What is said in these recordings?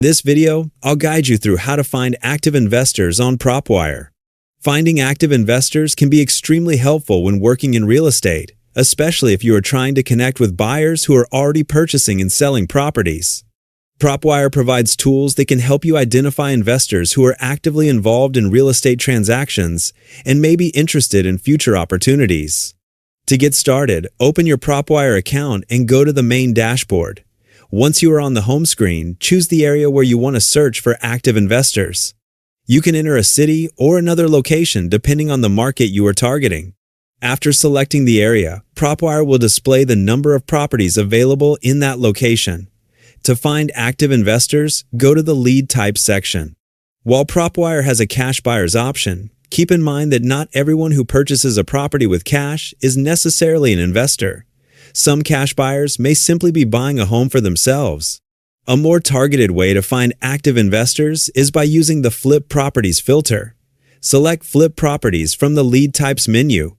This video, I'll guide you through how to find active investors on PropWire. Finding active investors can be extremely helpful when working in real estate, especially if you are trying to connect with buyers who are already purchasing and selling properties. PropWire provides tools that can help you identify investors who are actively involved in real estate transactions and may be interested in future opportunities. To get started, open your PropWire account and go to the main dashboard. Once you are on the home screen, choose the area where you want to search for active investors. You can enter a city or another location depending on the market you are targeting. After selecting the area, PropWire will display the number of properties available in that location. To find active investors, go to the lead type section. While PropWire has a cash buyer's option, keep in mind that not everyone who purchases a property with cash is necessarily an investor. Some cash buyers may simply be buying a home for themselves. A more targeted way to find active investors is by using the Flip Properties filter. Select Flip Properties from the Lead Types menu.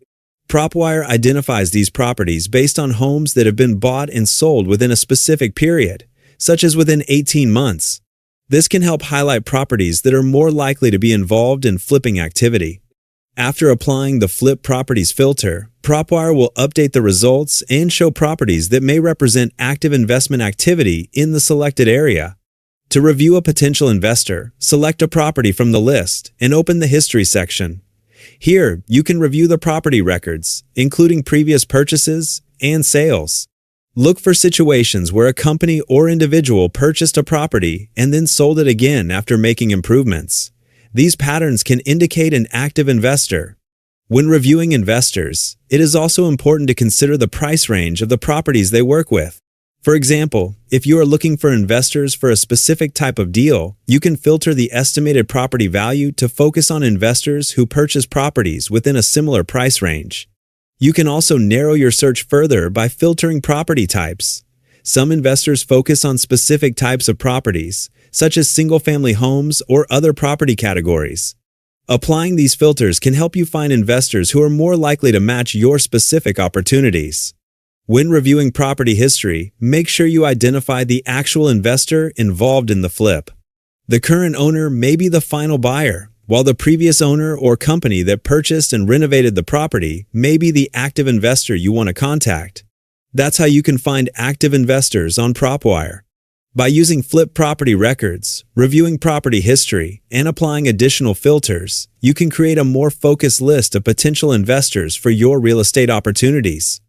PropWire identifies these properties based on homes that have been bought and sold within a specific period, such as within 18 months. This can help highlight properties that are more likely to be involved in flipping activity. After applying the Flip Properties filter, PropWire will update the results and show properties that may represent active investment activity in the selected area. To review a potential investor, select a property from the list and open the History section. Here, you can review the property records, including previous purchases and sales. Look for situations where a company or individual purchased a property and then sold it again after making improvements. These patterns can indicate an active investor. When reviewing investors, it is also important to consider the price range of the properties they work with. For example, if you are looking for investors for a specific type of deal, you can filter the estimated property value to focus on investors who purchase properties within a similar price range. You can also narrow your search further by filtering property types. Some investors focus on specific types of properties, such as single-family homes or other property categories. Applying these filters can help you find investors who are more likely to match your specific opportunities. When reviewing property history, make sure you identify the actual investor involved in the flip. The current owner may be the final buyer, while the previous owner or company that purchased and renovated the property may be the active investor you want to contact. That's how you can find active investors on PropWire. By using Flip Property records, reviewing property history, and applying additional filters, you can create a more focused list of potential investors for your real estate opportunities.